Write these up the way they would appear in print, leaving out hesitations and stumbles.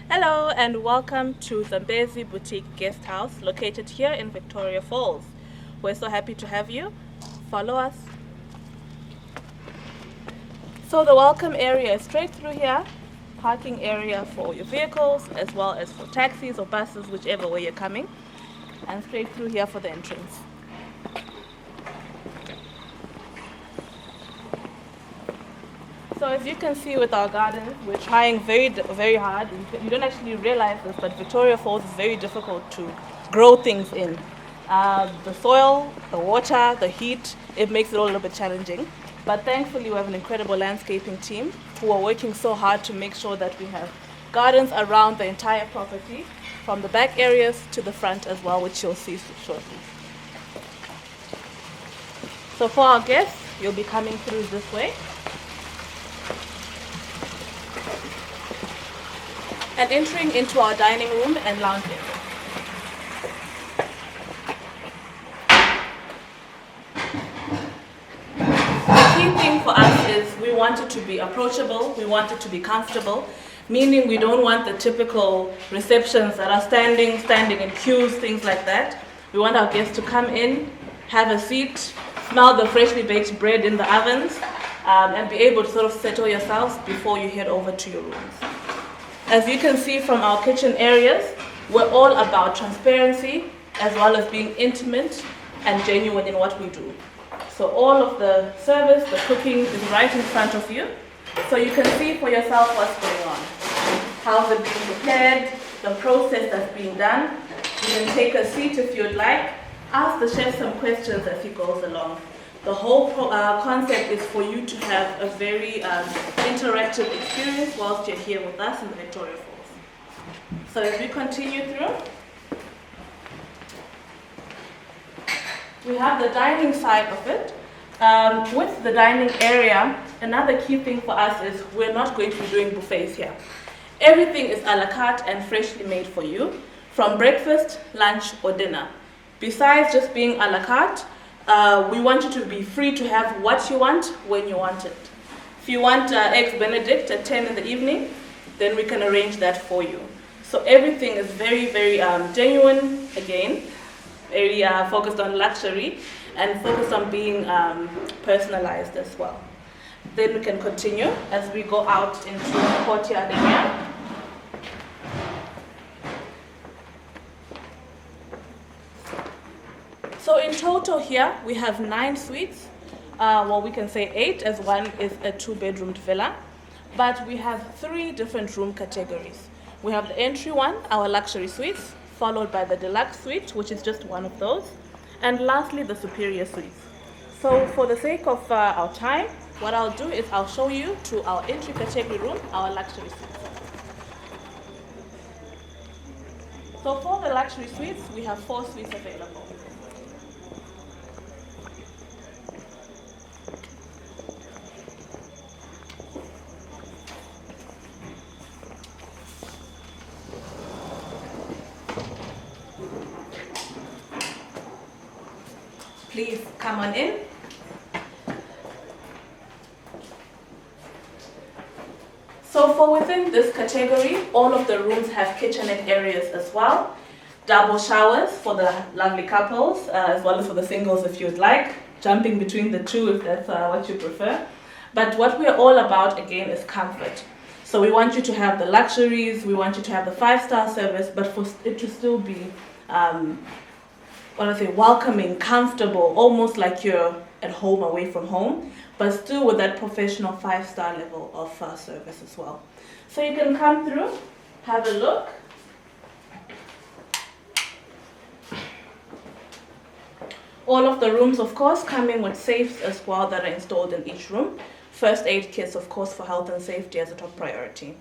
Hello and welcome to Zambezi Boutique Guest House located here in Victoria Falls. We're so happy to have you. Follow us. So the welcome area is straight through here, parking area for your vehicles as well as for taxis or buses, whichever way you're coming, and straight through here for the entrance. So as you can see with our gardens, we're trying very hard. You don't actually realize this, but Victoria Falls is very difficult to grow things in. The soil, the water, the heat, it makes it all a little bit challenging. But thankfully we have an incredible landscaping team who are working so hard to make sure that we have gardens around the entire property, from the back areas to the front as well, which you'll see shortly. So for our guests, you'll be coming through this way. And entering into our dining room and lounge area. The key thing for us is we want it to be approachable, we want it to be comfortable, meaning we don't want the typical receptions that are standing in queues, things like that. We want our guests to come in, have a seat, smell the freshly baked bread in the ovens, and be able to sort of settle yourselves before you head over to your rooms. As you can see from our kitchen areas, we're all about transparency as well as being intimate and genuine in what we do. So all of the service, the cooking is right in front of you, so you can see for yourself what's going on. How's it being prepared, the process that's being done. You can take a seat if you'd like, ask the chef some questions as he goes along. The whole concept is for you to have a very interactive experience whilst you're here with us in the Victoria Falls. So as we continue through, we have the dining side of it. With the dining area, another key thing for us is we're not going to be doing buffets here. Everything is a la carte and freshly made for you, from breakfast, lunch, or dinner. Besides just being a la carte, we want you to be free to have what you want when you want it. If you want eggs Benedict at 10 in the evening, then we can arrange that for you. So everything is very genuine, again, very focused on luxury and focused on being personalized as well. Then we can continue as we go out into the courtyard area. So in total here, we have 9 suites. Well, we can say 8 as one is a 2-bedroomed villa. But we have 3 different room categories. We have the entry one, our luxury suites, followed by the deluxe suite, which is just one of those. And lastly, the superior suites. So for the sake of our time, what I'll do is I'll show you to our entry category room, our luxury suites. So for the luxury suites, we have 4 suites available. Please come on in. So for within this category, all of the rooms have kitchenette areas as well. Double showers for the lovely couples, as well as for the singles if you'd like. Jumping between the two if that's what you prefer. But what we're all about, again, is comfort. So we want you to have the luxuries, we want you to have the 5-star service, but for it to still be welcoming, comfortable, almost like you're at home away from home, but still with that professional 5-star level of service as well. So you can come through, have a look. All of the rooms, of course, coming with safes as well that are installed in each room. First aid kits, of course, for health and safety as a top priority.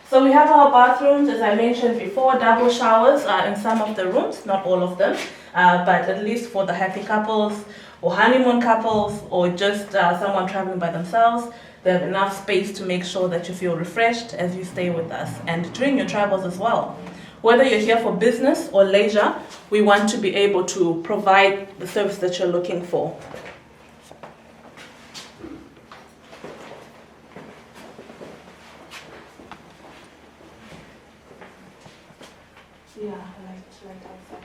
So we have our bathrooms, as I mentioned before, double showers in some of the rooms, not all of them, but at least for the happy couples or honeymoon couples or just someone traveling by themselves, they have enough space to make sure that you feel refreshed as you stay with us and during your travels as well. Whether you're here for business or leisure, we want to be able to provide the service that you're looking for. Yeah, right outside.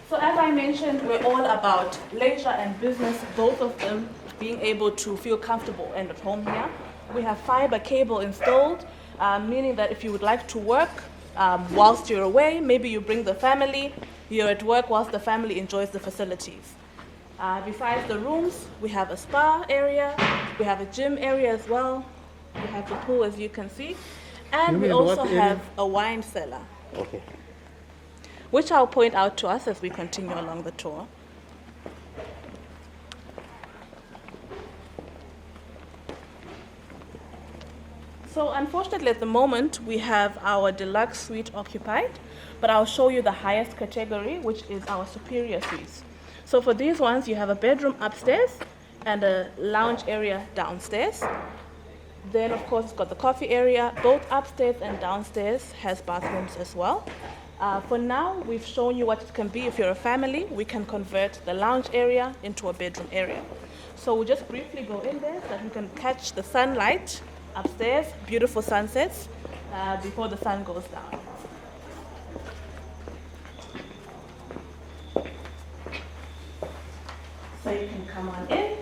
So as I mentioned, we're all about leisure and business, both of them being able to feel comfortable and at home here. We have fiber cable installed, meaning that if you would like to work whilst you're away, maybe you bring the family, you're at work whilst the family enjoys the facilities. Besides the rooms, we have a spa area, we have a gym area as well, we have the pool as you can see, and we also have a wine cellar. Okay. Which I'll point out to us as we continue along the tour. So unfortunately at the moment we have our deluxe suite occupied, but I'll show you the highest category, which is our superior suites. So for these ones you have a bedroom upstairs and a lounge area downstairs. Then of course it's got the coffee area. Both upstairs and downstairs has bathrooms as well. For now, we've shown you what it can be if you're a family. We can convert the lounge area into a bedroom area. So we'll just briefly go in there so that we can catch the sunlight upstairs, beautiful sunsets, before the sun goes down. So you can come on in.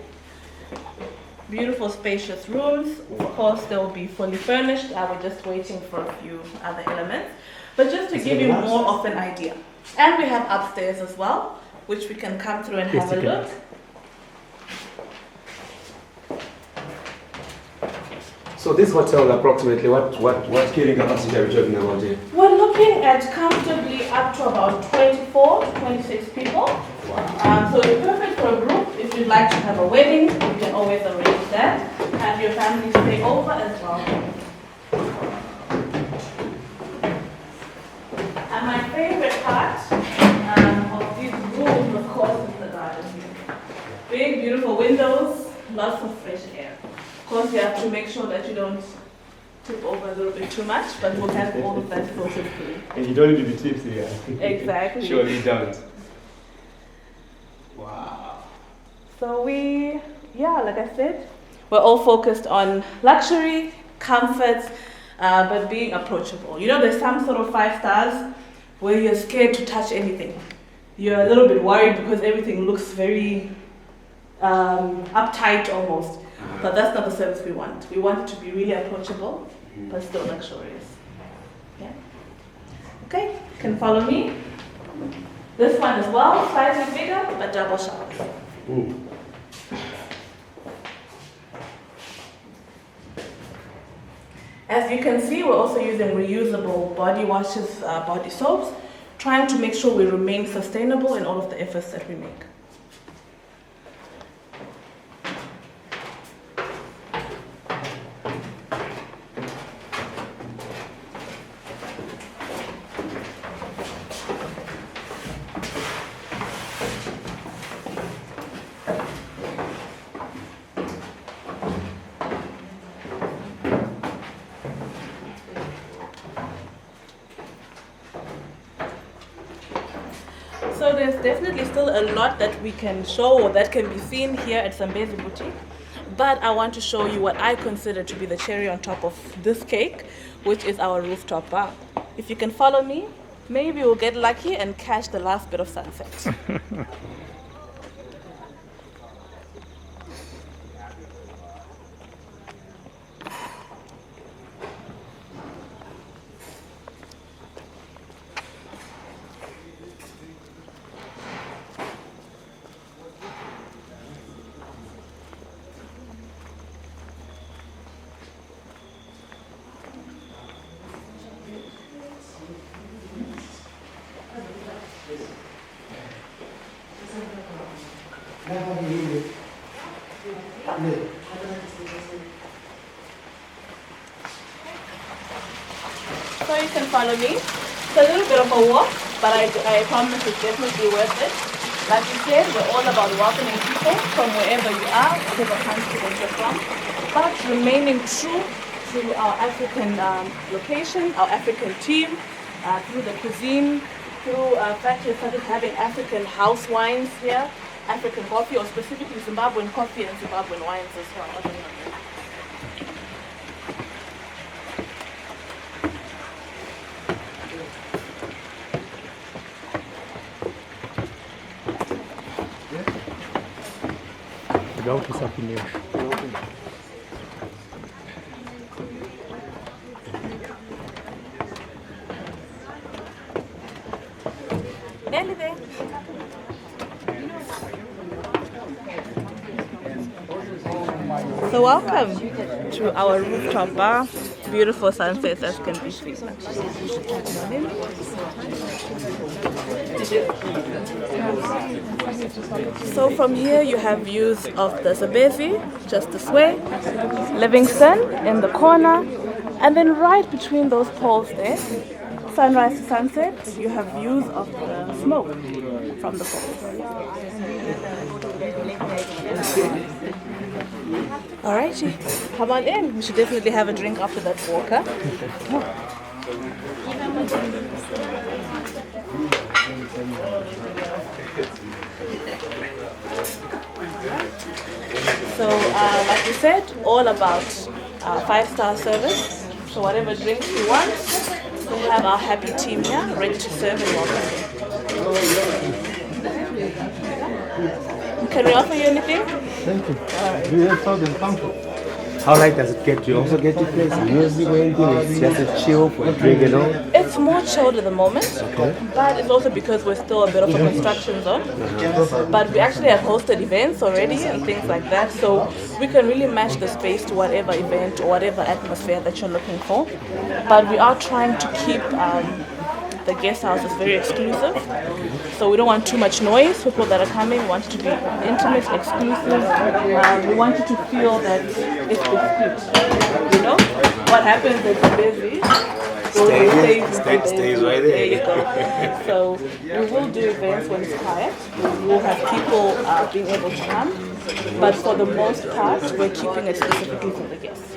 Beautiful spacious rooms. Of course, they will be fully furnished. We're just waiting for a few other elements. But just to give you more of an idea. And we have upstairs as well, which we can come through and have a look. So this hotel, approximately, what carrying capacity are we talking about here? We're looking at comfortably up to about 24 to 26 people. Wow. So it's perfect for a group. If you'd like to have a wedding, you can always arrange that. Have your family stay over as well. And my favorite part of these rooms, of course, is the garden here. Big, beautiful windows, lots of fresh air. Of course, you have to make sure that you don't tip over a little bit too much, but we'll have all of that sorted through. And you don't need to be tipsy, yeah? Exactly. Surely you don't. Wow. So like I said, we're all focused on luxury, comfort, but being approachable. You know, there's some sort of 5 stars where you're scared to touch anything. You're a little bit worried because everything looks very uptight almost. But that's not the service we want. We want it to be really approachable, but still luxurious. Yeah. Okay, you can follow me. This one as well, slightly bigger, but double showers. As you can see, we're also using reusable body washes, body soaps, trying to make sure we remain sustainable in all of the efforts that we make. So there's definitely still a lot that we can show or that can be seen here at Zambezi Boutique, but I want to show you what I consider to be the cherry on top of this cake, which is our rooftop bar. If you can follow me, maybe we'll get lucky and catch the last bit of sunset. So you can follow me. It's a little bit of a walk, but I promise it's definitely worth it. Like we said, we're all about welcoming people from wherever you are, whatever country that you're from, but remaining true to our African location, our African team, through the cuisine, through factories started having African house wines here, African coffee, or specifically Zimbabwean coffee and Zimbabwean wines as well. Nearly there. So welcome to our rooftop bar. Beautiful sunsets as can be seen. So from here you have views of the Zambezi, just this way, Livingston in the corner, and then right between those poles there, sunrise to sunset, you have views of the smoke from the poles. Alrighty, come on in. We should definitely have a drink after that walk, huh? So, like we said, all about 5-star service. So whatever drinks you want, we have our happy team here, ready to serve and welcome you. Can we offer you anything? Thank you. Do you have Southern Comfort? How late does it get? Do you also get to play some music or anything? It's just a chill for a drink and all? It's more chilled at the moment, but it's also because we're still a bit of a construction zone. But we actually have hosted events already and things like that, so we can really match the space to whatever event or whatever atmosphere that you're looking for. But we are trying to keep the guest house is very exclusive, so we don't want too much noise. People that are coming want it to be intimate, exclusive. We want you to feel that it's discreet. You know what happens at Zambezi stays right there. There you go. So we will do events when it's quiet. We will have people being able to come, but for the most part, we're keeping it specifically for the guests.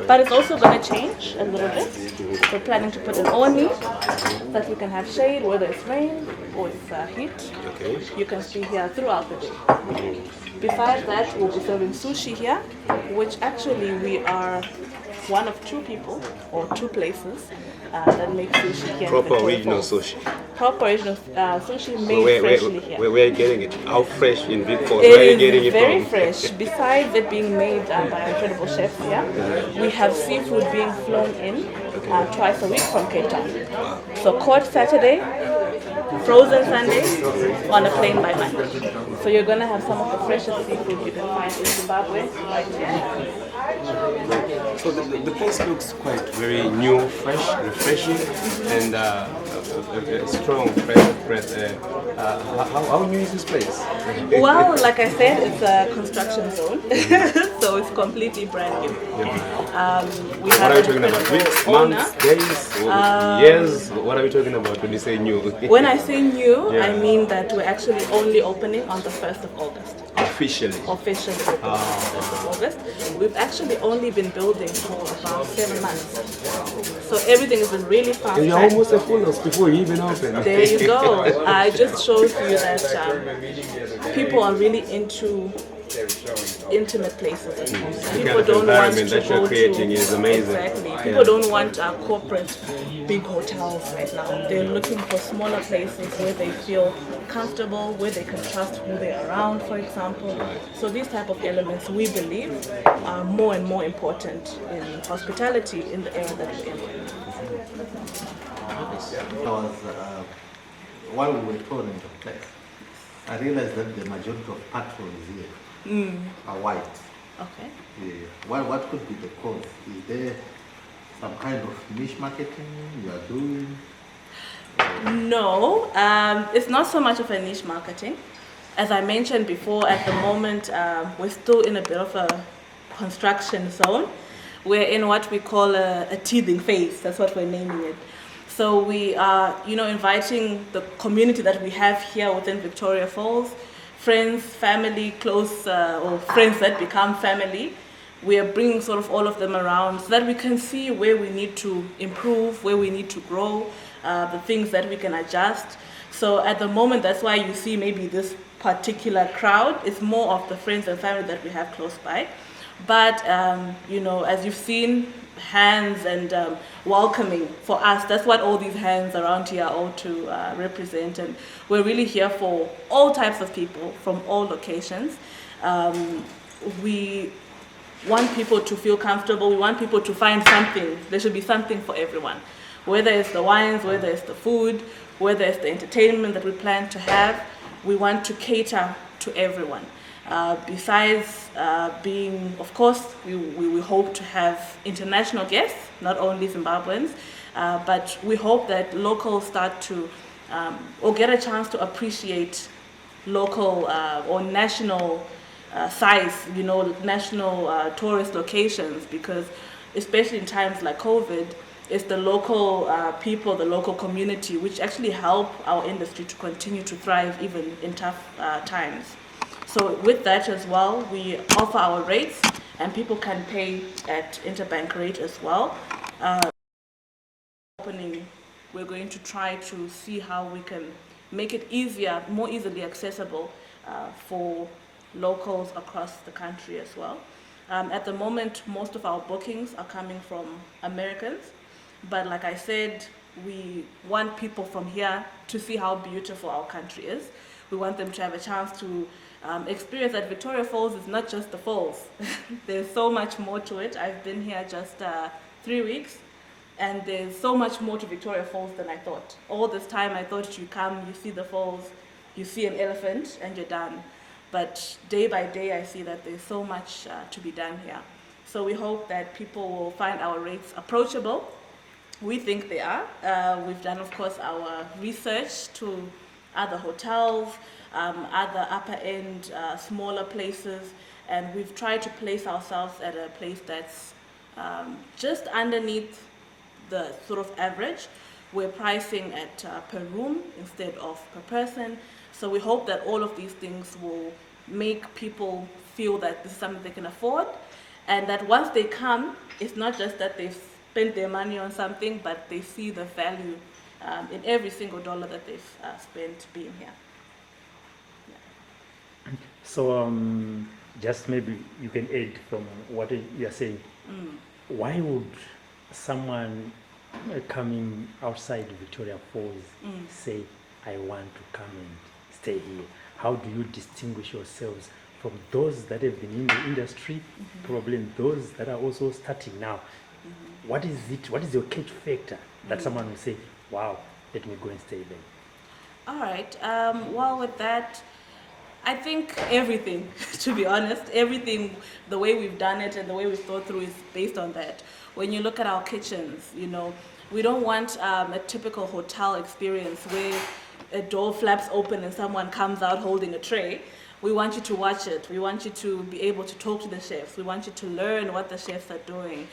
But it's also going to change a little bit. We're planning to put an awning so that we can have shade, whether it's rain or it's heat. You can see here throughout the day. Besides that, we'll be serving sushi here, which actually we are one of 2 people or 2 places that make sushi here. Proper original sushi. Proper original sushi made freshly here. Where are you getting it? How fresh in Big Falls? It Where are you getting is it very from? fresh. Besides it being made by incredible chefs here, we have seafood being flown in twice a week from Cape Town. So caught Saturday, frozen Sunday, on a plane by Monday. So you're going to have some of the freshest seafood you can find in Zimbabwe right here. So the place looks quite very new, fresh, refreshing, and a strong, fresh breath. How new is this place? Well, like I said, it's a construction zone, so it's completely brand new. We What have are you talking about? Weeks, months, days, years? What are we talking about when you say new? When I say new, I mean that we're actually only opening on the 1st of August. Officially opening on the 1st of August. We've actually only been building for about 7 months. So everything has been really fast. And you're almost a full house before you even open. There you go. I just showed you that people are really into intimate places. People don't want to that you're go creating to, is amazing. Exactly. People don't want corporate big hotels right now. They're looking for smaller places where they feel comfortable, where they can trust who they're around, for example. So these type of elements, we believe, are more and more important in hospitality in the area that we're in. While we were touring the place, I realized that the majority of patrons here are white. Okay. Yeah. What could be the cause? Is there some kind of niche marketing you are doing? No, it's not so much of a niche marketing. As I mentioned before, at the moment, we're still in a bit of a construction zone. We're in what we call a teething phase. That's what we're naming it. So we are, inviting the community that we have here within Victoria Falls, friends, family, close, or friends that become family. We are bringing sort of all of them around so that we can see where we need to improve, where we need to grow, the things that we can adjust. So at the moment, that's why you see maybe this particular crowd is more of the friends and family that we have close by. But, as you've seen, hands and welcoming for us, that's what all these hands around here are all to represent. And we're really here for all types of people from all locations. We want people to feel comfortable. We want people to find something. There should be something for everyone. Whether it's the wines, whether it's the food, whether it's the entertainment that we plan to have, we want to cater to everyone. Besides being, of course, we hope to have international guests, not only Zimbabweans, but we hope that locals start to, or get a chance to appreciate local or national sites, national tourist locations, because especially in times like COVID, it's the local people, the local community, which actually help our industry to continue to thrive even in tough times. So with that as well, we offer our rates, and people can pay at interbank rate as well. Opening, we're going to try to see how we can make it easier, more easily accessible for locals across the country as well. At the moment, most of our bookings are coming from Americans, but like I said, we want people from here to see how beautiful our country is. We want them to have a chance to experience that Victoria Falls is not just the falls. There's so much more to it. I've been here just 3 weeks, and there's so much more to Victoria Falls than I thought. All this time I thought you come, you see the falls, you see an elephant, and you're done. But day by day I see that there's so much to be done here. So we hope that people will find our rates approachable. We think they are. We've done, of course, our research to other hotels, other upper-end, smaller places, and we've tried to place ourselves at a place that's just underneath the sort of average. We're pricing at per room instead of per person, so we hope that all of these things will make people feel that this is something they can afford, and that once they come, it's not just that they've spent their money on something, but they see the value in every single dollar that they've spent being here. So just maybe you can add from what you are saying. Why would someone coming outside Victoria Falls say, I want to come and stay here? How do you distinguish yourselves from those that have been in the industry, probably and those that are also starting now? What is it? What is your catch factor that someone will say, wow, let me go and stay there? All right. Well, with that, I think everything, to be honest, everything, the way we've done it and the way we've thought through is based on that. When you look at our kitchens, we don't want a typical hotel experience where a door flaps open and someone comes out holding a tray. We want you to watch it. We want you to be able to talk to the chefs. We want you to learn what the chefs are doing.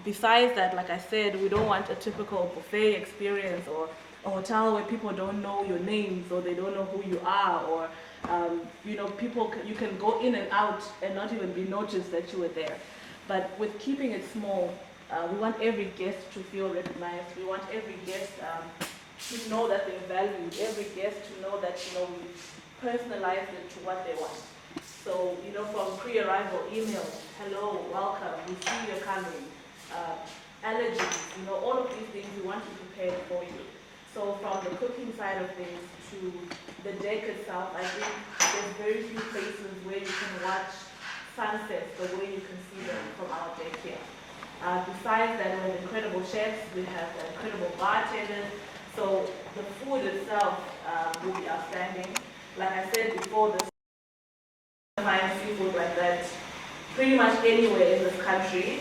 Besides that, like I said, we don't want a typical buffet experience or a hotel where people don't know your names or they don't know who you are, or you can go in and out and not even be noticed that you were there. But with keeping it small, we want every guest to feel recognized. We want every guest to know that they're valued. Every guest to know that we personalize it to what they want. So from pre-arrival emails, hello, welcome, we see you're coming, allergies, all of these things we want to prepare for you. So from the cooking side of things to the deck itself, I think there's very few places where you can watch sunsets the way you can see them from our deck here. Besides that, we have incredible chefs, we have incredible bartenders, so the food itself will be outstanding. Like I said before, the find seafood like that pretty much anywhere in this country,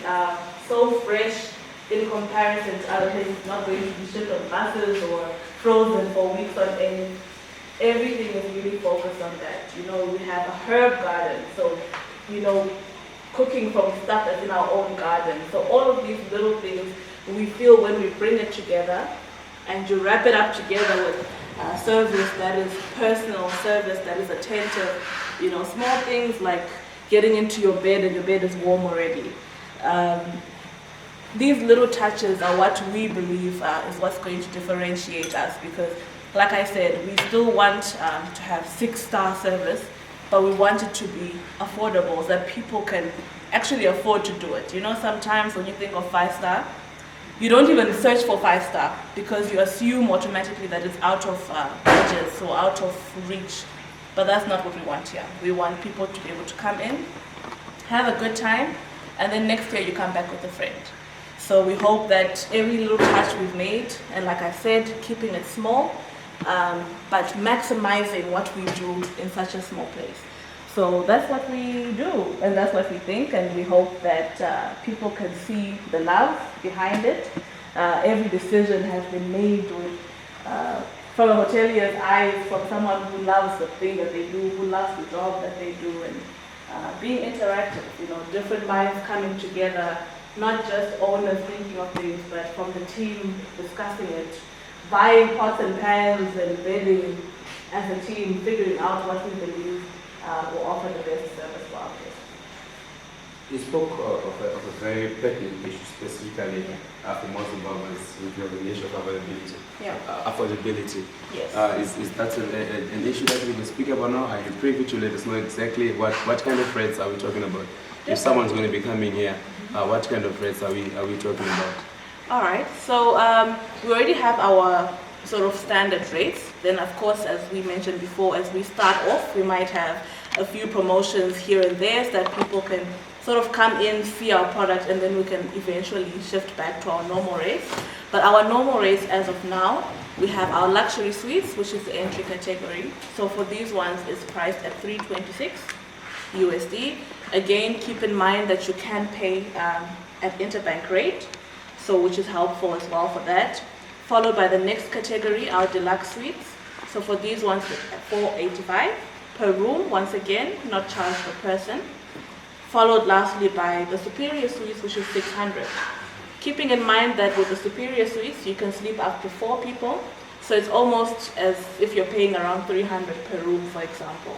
so fresh in comparison to other places, not going to be shipped on buses or frozen for weeks on end. Everything is really focused on that. We have a herb garden, so cooking from stuff that's in our own garden. So all of these little things we feel when we bring it together and you wrap it up together with service that is personal, service that is attentive, small things like getting into your bed and your bed is warm already. These little touches are what we believe is what's going to differentiate us, because like I said, we still want to have 6-star service, but we want it to be affordable so that people can actually afford to do it. Sometimes when you think of 5-star, you don't even search for 5-star because you assume automatically that it's out of budget, so out of reach. But that's not what we want here. We want people to be able to come in, have a good time, and then next year you come back with a friend. So we hope that every little touch we've made, and like I said, keeping it small, but maximizing what we do in such a small place. So that's what we do, and that's what we think, and we hope that people can see the love behind it. Every decision has been made with, from a hotelier's eyes, from someone who loves the thing that they do, who loves the job that they do, and being interactive, different minds coming together, not just owners thinking of things, but from the team discussing it, buying pots and pans and bedding as a team, figuring out what we believe will offer the best service for our guests. You spoke of a very pertinent issue specifically for most Zimbabweans with the issue of availability. Yeah. Affordability. Yes. Is that an issue that we can speak about now? Are you privy to let us know exactly what kind of rates are we talking about? If someone's going to be coming here, what kind of rates are we talking about? All right, so we already have our sort of standard rates. Then of course, as we mentioned before, as we start off, we might have a few promotions here and there so that people can sort of come in, see our product, and then we can eventually shift back to our normal rates. But our normal rates as of now, we have our luxury suites, which is the entry category. So for these ones, it's priced at $326 USD. Again, keep in mind that you can pay at interbank rate, so which is helpful as well for that. Followed by the next category, our deluxe suites. So for these ones, $485 per room, once again, not charged per person. Followed lastly by the superior suites, which is $600. Keeping in mind that with the superior suites, you can sleep up to 4 people. So it's almost as if you're paying around $300 per room, for example.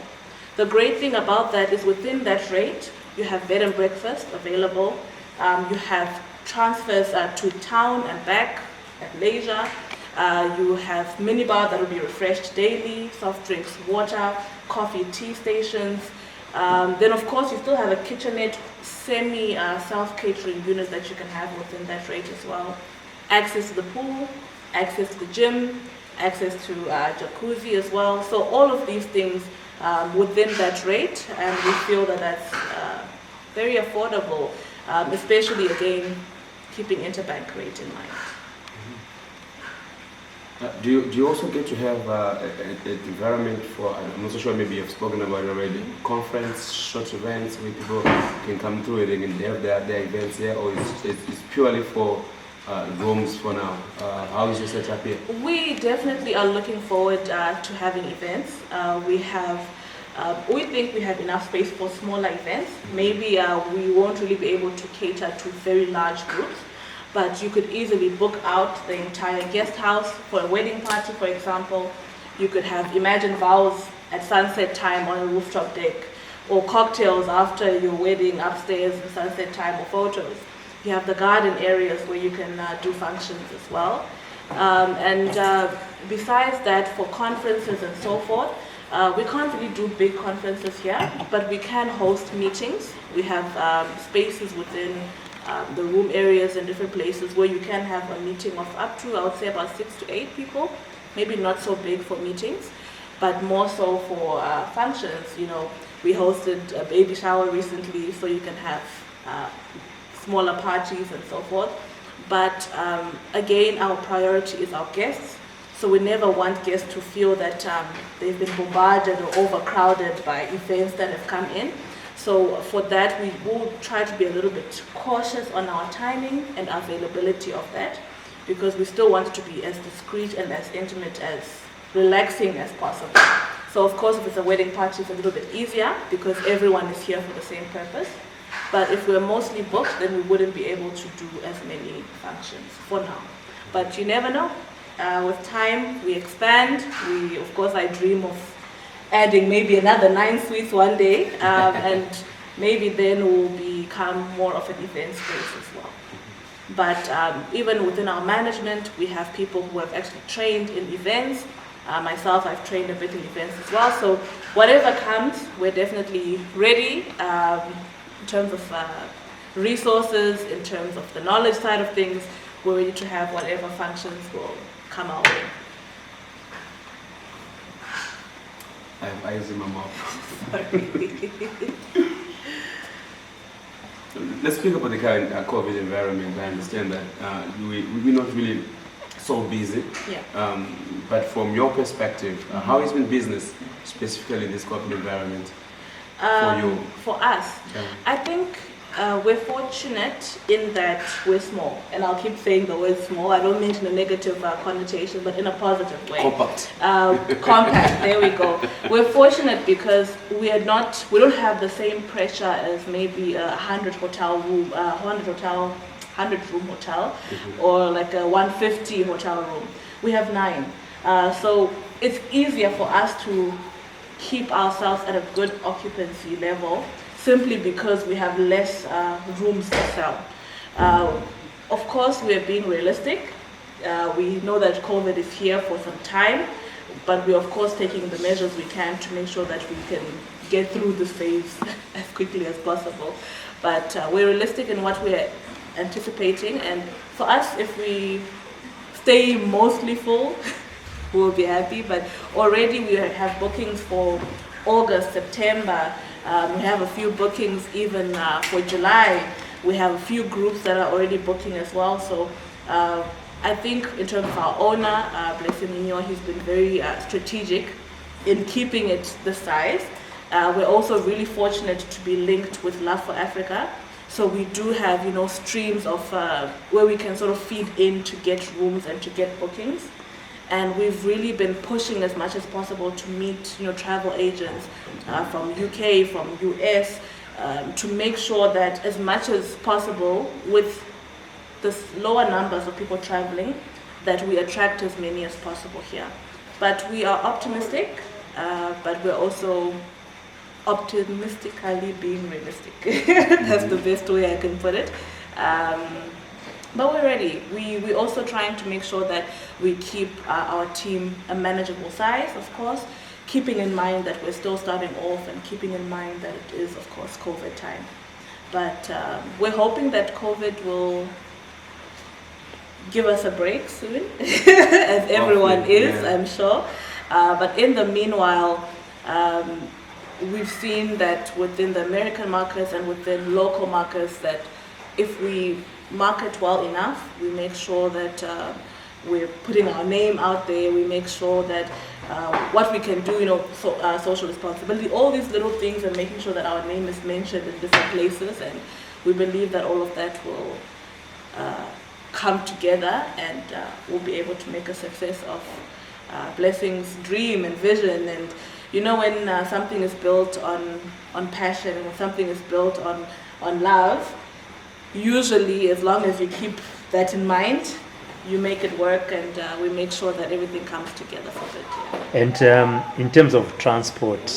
The great thing about that is within that rate, you have bed and breakfast available. You have transfers to town and back at leisure. You have minibar that will be refreshed daily, soft drinks, water, coffee, tea stations. Then of course you still have a kitchenette, self-catering unit that you can have within that rate as well. Access to the pool, access to the gym, access to jacuzzi as well. So all of these things within that rate, and we feel that that's very affordable, especially again keeping interbank rate in mind. Do you also get to have an environment for, I'm not so sure, maybe you've spoken about it already, conference, short events where people can come through and they can have their events there, or it's purely for rooms for now? How is your setup here? We definitely are looking forward to having events. We think we have enough space for smaller events. Maybe we won't really be able to cater to very large groups, but you could easily book out the entire guest house for a wedding party, for example. You could have Imagine Vows at sunset time on a rooftop deck, or cocktails after your wedding upstairs at sunset time, or photos. You have the garden areas where you can do functions as well. Besides that, for conferences and so forth, we can't really do big conferences here, but we can host meetings. We have spaces within the room areas and different places where you can have a meeting of up to, I would say, about 6 to 8 people. Maybe not so big for meetings, but more so for functions. We hosted a baby shower recently, so you can have smaller parties and so forth. But again, our priority is our guests. So we never want guests to feel that they've been bombarded or overcrowded by events that have come in. So for that, we will try to be a little bit cautious on our timing and availability of that, because we still want it to be as discreet and as intimate, as relaxing as possible. So of course, if it's a wedding party, it's a little bit easier because everyone is here for the same purpose. But if we're mostly booked, then we wouldn't be able to do as many functions for now. But you never know. With time, we expand. Of course, I dream of adding maybe another 9 suites one day, and maybe then we'll become more of an event space as well. But even within our management, we have people who have actually trained in events. Myself, I've trained a bit in events as well. So whatever comes, we're definitely ready in terms of resources, in terms of the knowledge side of things. We're ready to have whatever functions will come our way. I have eyes in my mouth. Let's speak about the current COVID environment. I understand that we're not really so busy. Yeah. But from your perspective, how has been business, specifically in this COVID environment, for you? For us, Yeah. I think we're fortunate in that we're small. And I'll keep saying the word small. I don't mean it in a negative connotation, but in a positive way. Compact. Compact, there we go. We're fortunate because we don't have the same pressure as maybe a 100 room hotel or like a 150 hotel room. We have 9. So it's easier for us to keep ourselves at a good occupancy level simply because we have less rooms to sell. Of course, we are being realistic. We know that COVID is here for some time, but we're of course taking the measures we can to make sure that we can get through this phase as quickly as possible. But we're realistic in what we're anticipating, and for us, if we stay mostly full, we'll be happy. But already we have bookings for August, September. We have a few bookings even for July. We have a few groups that are already booking as well. So I think in terms of our owner, bless him, he's been very strategic in keeping it the size. We're also really fortunate to be linked with Love for Africa. So we do have, streams of where we can sort of feed in to get rooms and to get bookings. And we've really been pushing as much as possible to meet, travel agents from UK, from US, to make sure that as much as possible, with the lower numbers of people traveling, that we attract as many as possible here. But we are optimistic, but we're also optimistically being realistic. That's the best way I can put it. But we're ready. We're also trying to make sure that we keep our team a manageable size, of course, keeping in mind that we're still starting off and keeping in mind that it is, of course, COVID time. But we're hoping that COVID will give us a break soon, as everyone is, yeah. I'm sure. But in the meanwhile, we've seen that within the American markets and within local markets that if we market well enough, we make sure that we're putting our name out there, we make sure that what we can do, social responsibility, all these little things, and making sure that our name is mentioned in different places, and we believe that all of that will come together, and we'll be able to make a success of Blessing's dream and vision. And when something is built on passion, and when something is built on love, usually as long as you keep that in mind, you make it work, and we make sure that everything comes together for it. Yeah. And in terms of transport,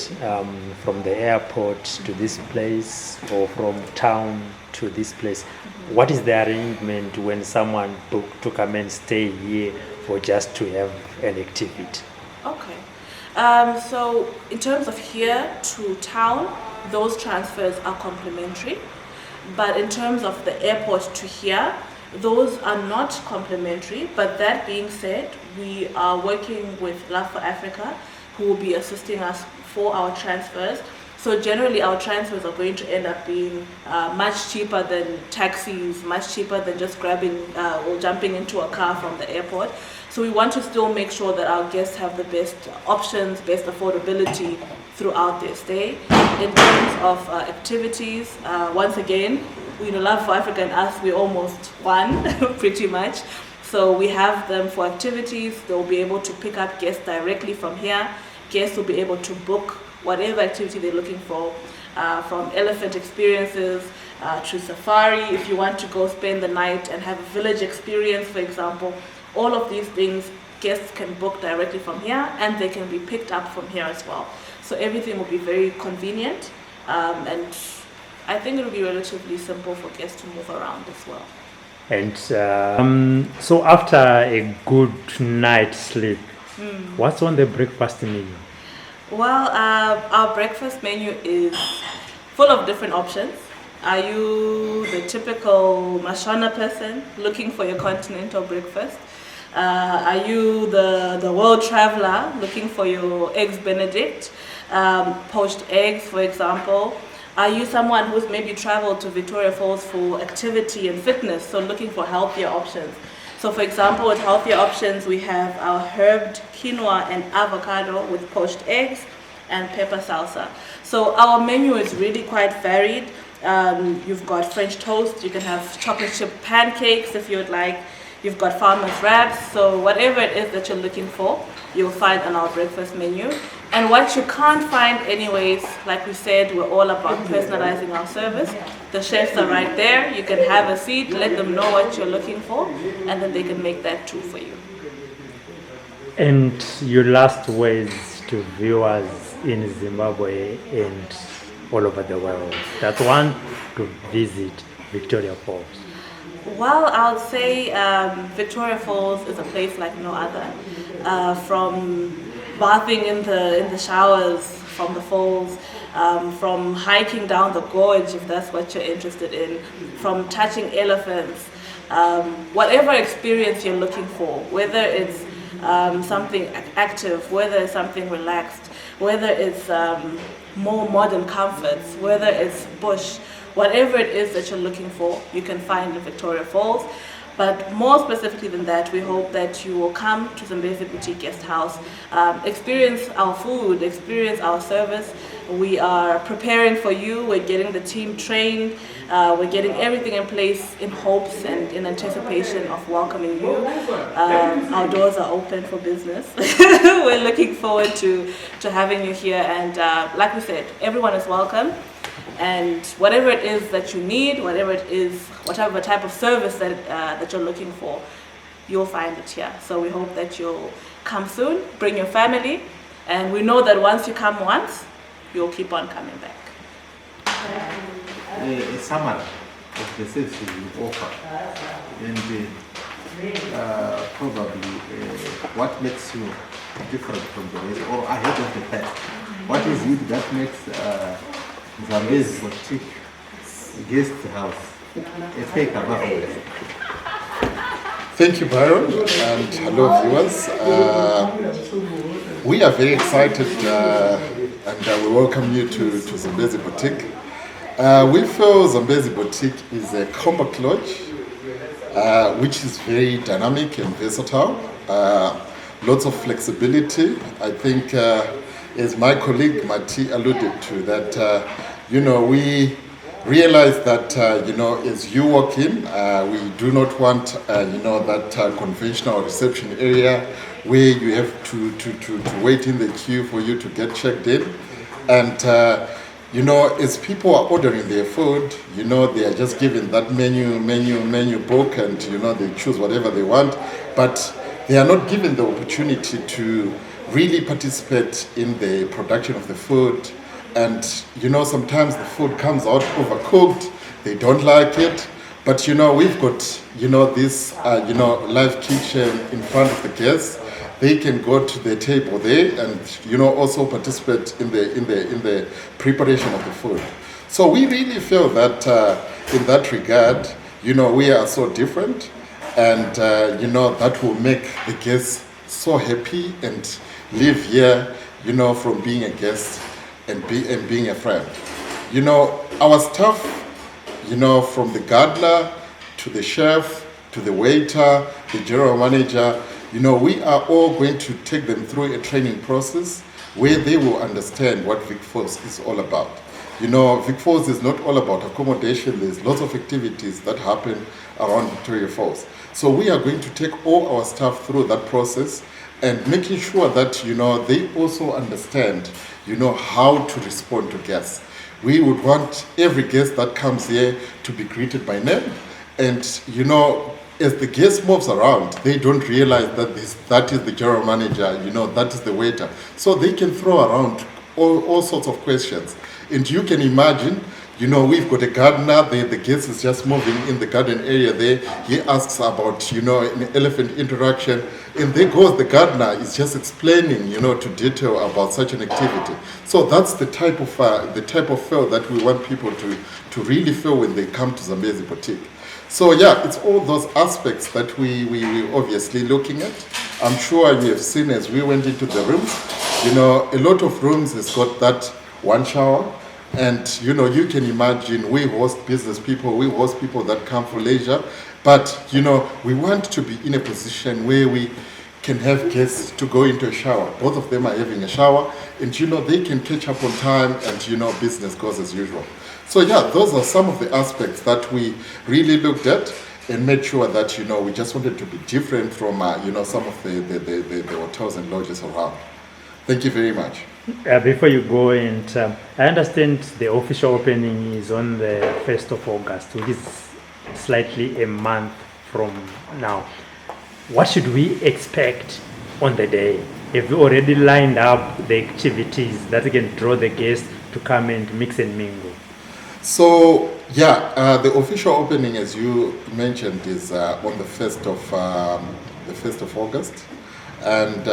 from the airport to this place or from town to this place, what is the arrangement when someone booked to come and stay here for just to have an activity? Okay. So in terms of here to town, those transfers are complimentary. But in terms of the airport to here, those are not complimentary. But that being said, we are working with Love for Africa, who will be assisting us for our transfers. So generally our transfers are going to end up being much cheaper than taxis, much cheaper than just grabbing or jumping into a car from the airport. So we want to still make sure that our guests have the best options, best affordability throughout their stay. In terms of activities, once again, Love for Africa and us, we're almost one, pretty much. So we have them for activities. They'll be able to pick up guests directly from here. Guests will be able to book whatever activity they're looking for. from elephant experiences to safari. If you want to go spend the night and have a village experience, for example, all of these things guests can book directly from here, and they can be picked up from here as well. So everything will be very convenient, and I think it will be relatively simple for guests to move around as well. And so after a good night's sleep, what's on the breakfast menu? Well, our breakfast menu is full of different options. Are you the typical Mashona person looking for your continental breakfast? Are you the world traveler looking for your eggs Benedict, poached eggs, for example? Are you someone who's maybe traveled to Victoria Falls for activity and fitness, so looking for healthier options? So for example, with healthier options, we have our herbed quinoa and avocado with poached eggs and pepper salsa. So our menu is really quite varied. You've got French toast, you can have chocolate chip pancakes if you would like. You've got farmer's wraps, so whatever it is that you're looking for, you'll find on our breakfast menu. And what you can't find anyways, like we said, we're all about personalizing our service. The chefs are right there, you can have a seat, let them know what you're looking for, and then they can make that too for you. And your last words to viewers in Zimbabwe and all over the world that want to visit Victoria Falls? Well, I would say Victoria Falls is a place like no other. From bathing in the showers from the falls, from hiking down the gorge if that's what you're interested in, from touching elephants, whatever experience you're looking for, whether it's something active, whether it's something relaxed, whether it's more modern comforts, whether it's bush, whatever it is that you're looking for, you can find in Victoria Falls. But more specifically than that, we hope that you will come to Zambezi Boutique Guest House, experience our food, experience our service. We are preparing for you, we're getting the team trained, we're getting everything in place in hopes and in anticipation of welcoming you. Our doors are open for business. We're looking forward to having you here, and like we said, everyone is welcome. And whatever it is that you need, whatever type of service that you're looking for, you'll find it here. So we hope that you'll come soon, bring your family, and we know that once you come once, you'll keep on coming back. A summary of the services you offer, and probably what makes you different from the rest, or ahead of the pack. What is it that makes Zambezi Boutique Guest House a fake above all? Thank you, Byron, and hello, viewers. We are very excited and we welcome you to Zambezi Boutique. We feel Zambezi Boutique is a compact lodge which is very dynamic and versatile. Lots of flexibility. I think as my colleague Mati alluded to, that we realize that as you walk in, we do not want that conventional reception area where you have to wait in the queue for you to get checked in. And as people are ordering their food, they are just given that menu book, and they choose whatever they want, but they are not given the opportunity to really participate in the production of the food. And sometimes the food comes out overcooked, they don't like it, but we've got this live kitchen in front of the guests. They can go to the table there and also participate in the preparation of the food. So we really feel that in that regard, we are so different, and that will make the guests so happy and live here, from being a guest and being a friend. Our staff, from the gardener to the chef to the waiter, the general manager, we are all going to take them through a training process where they will understand what Vic Falls is all about. Vic Falls is not all about accommodation. There's lots of activities that happen around Victoria Falls. So we are going to take all our staff through that process and making sure that, they also understand, how to respond to guests. We would want every guest that comes here to be greeted by name. And, you know, as the guest moves around, they don't realize that that is the general manager, you know, that is the waiter. So they can throw around all sorts of questions. And you can imagine, you know, we've got a gardener, the guest is just moving in the garden area there. He asks about, you know, an elephant interaction. And there goes the gardener is just explaining, you know, to detail about such an activity. So that's the type of feel that we want people to really feel when they come to Zambezi Boutique. So yeah, it's all those aspects that we obviously looking at. I'm sure you have seen as we went into the rooms, you know, a lot of rooms has got that one shower. And, you know, you can imagine we host business people, we host people that come for leisure. But, you know, we want to be in a position where we can have guests to go into a shower. Both of them are having a shower and, you know, they can catch up on time and, you know, business goes as usual. So, yeah, those are some of the aspects that we really looked at and made sure that, you know, we just wanted to be different from, you know, some of the hotels and lodges around. Thank you very much. Before you go, and I understand the official opening is on the 1st of August, which is slightly a month from now. What should we expect on the day? Have you already lined up the activities that can draw the guests to come and mix and mingle? So, yeah, the official opening, as you mentioned, is on the 1st of August. And,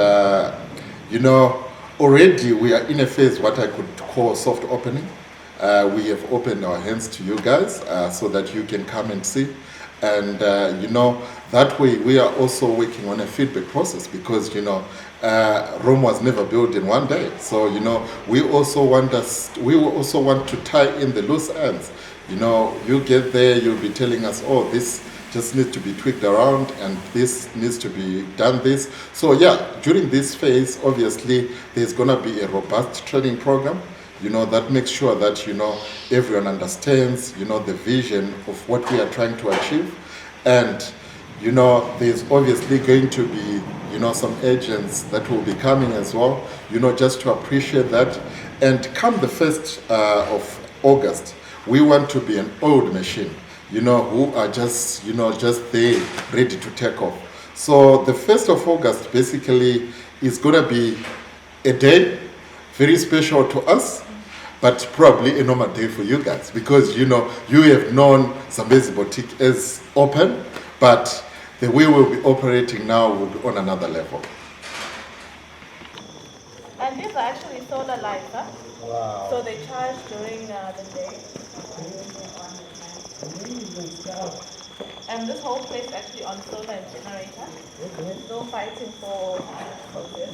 you know, already we are in a phase what I could call soft opening. We have opened our hands to you guys so that you can come and see. And, you know, that way we are also working on a feedback process because, you know, Rome was never built in one day. So, you know, we also want to tie in the loose ends. You know, you get there, you'll be telling us, oh, this just needs to be tweaked around and this needs to be done this. So yeah, during this phase, obviously, there's gonna be a robust training program, you know, that makes sure that, you know, everyone understands, you know, the vision of what we are trying to achieve. And, you know, there's obviously going to be, you know, some agents that will be coming as well, you know, just to appreciate that. And come the 1st of August, we want to be an oiled machine, you know, who are just, you know, just there ready to take off. So the 1st of August basically is going to be a day very special to us, but probably a normal day for you guys because, you know, you have known Zambezi Boutique as open, but the way we'll be operating now will be on another level. And these are actually solar lights, huh? Wow. So they charge during the day. And this whole place actually on solar and generator. Okay. No fighting for this.